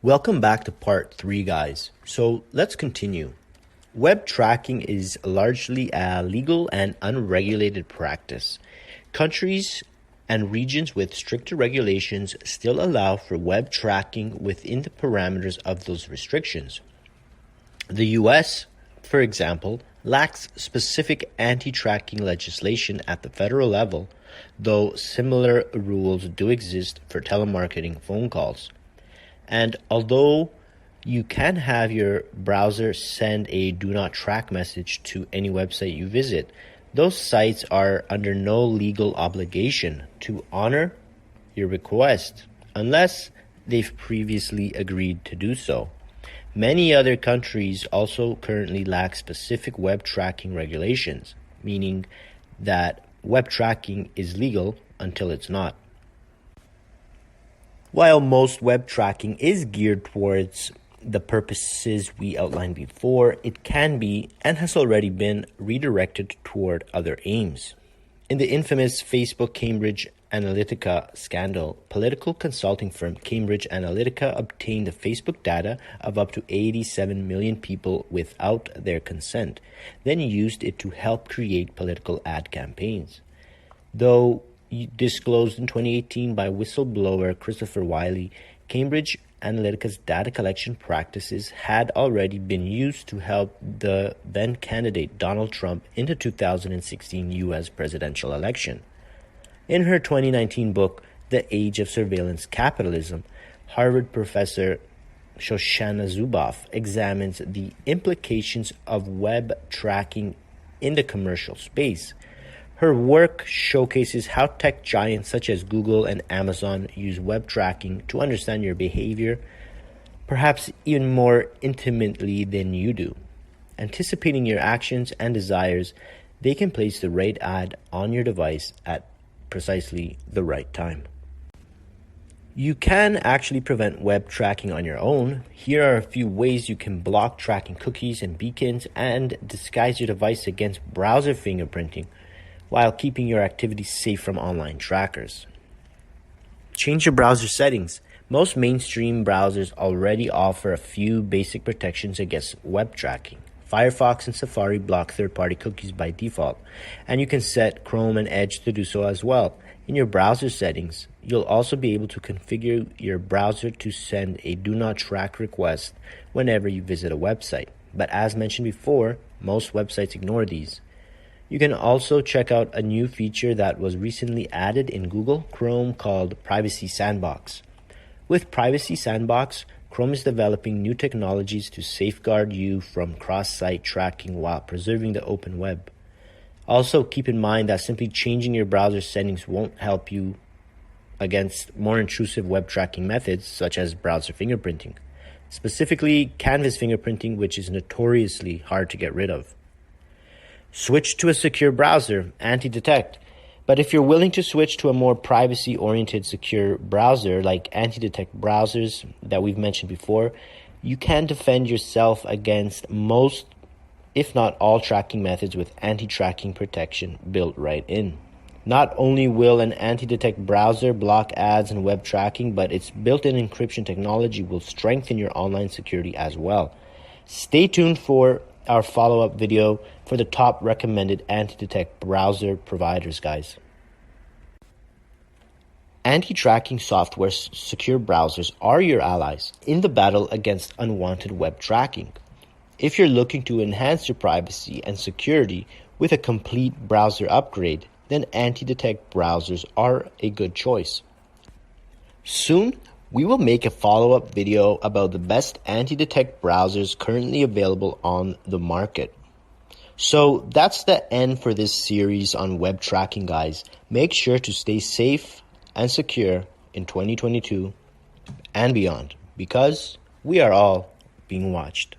Welcome back to part 3, guys. So let's continue. Web tracking is largely a legal and unregulated practice. Countries and regions with stricter regulations still allow for web tracking within the parameters of those restrictions. The US, for example, lacks specific anti-tracking legislation at the federal level, though similar rules do exist for telemarketing phone calls. And although you can have your browser send a do not track message to any website you visit, those sites are under no legal obligation to honor your request unless they've previously agreed to do so. Many other countries also currently lack specific web tracking regulations, meaning that web tracking is legal until it's not. While most web tracking is geared towards the purposes we outlined before, it can be and has already been redirected toward other aims. In the infamous Facebook Cambridge Analytica scandal, political consulting firm Cambridge Analytica obtained the Facebook data of up to 87 million people without their consent, then used it to help create political ad campaigns. Though disclosed in 2018 by whistleblower Christopher Wiley, Cambridge Analytica's data collection practices had already been used to help the then candidate Donald Trump in the 2016 U.S. presidential election. In her 2019 book, The Age of Surveillance Capitalism, Harvard professor Shoshana Zuboff examines the implications of web tracking in the commercial space. Her work showcases how tech giants such as Google and Amazon use web tracking to understand your behavior, perhaps even more intimately than you do. Anticipating your actions and desires, they can place the right ad on your device at precisely the right time. You can actually prevent web tracking on your own. Here are a few ways you can block tracking cookies and beacons and disguise your device against browser fingerprinting, while keeping your activities safe from online trackers. Change your browser settings. Most mainstream browsers already offer a few basic protections against web tracking. Firefox and Safari block third-party cookies by default, and you can set Chrome and Edge to do so as well. In your browser settings, you'll also be able to configure your browser to send a do not track request whenever you visit a website. But as mentioned before, most websites ignore these. You can also check out a new feature that was recently added in Google Chrome called Privacy Sandbox. With Privacy Sandbox, Chrome is developing new technologies to safeguard you from cross-site tracking while preserving the open web. Also, keep in mind that simply changing your browser settings won't help you against more intrusive web tracking methods such as browser fingerprinting, specifically canvas fingerprinting, which is notoriously hard to get rid of. Switch to a secure browser, anti-detect. But if you're willing to switch to a more privacy-oriented secure browser like anti-detect browsers that we've mentioned before, you can defend yourself against most, if not all, tracking methods with anti-tracking protection built right in. Not only will an anti-detect browser block ads and web tracking, but its built-in encryption technology will strengthen your online security as well. Stay tuned for our follow-up video for the top recommended anti-detect browser providers, guys. Anti-tracking software secure browsers are your allies in the battle against unwanted web tracking. If you're looking to enhance your privacy and security with a complete browser upgrade, then anti-detect browsers are a good choice. Soon, we will make a follow-up video about the best anti-detect browsers currently available on the market. So that's the end for this series on web tracking, guys. Make sure to stay safe and secure in 2022 and beyond, because we are all being watched.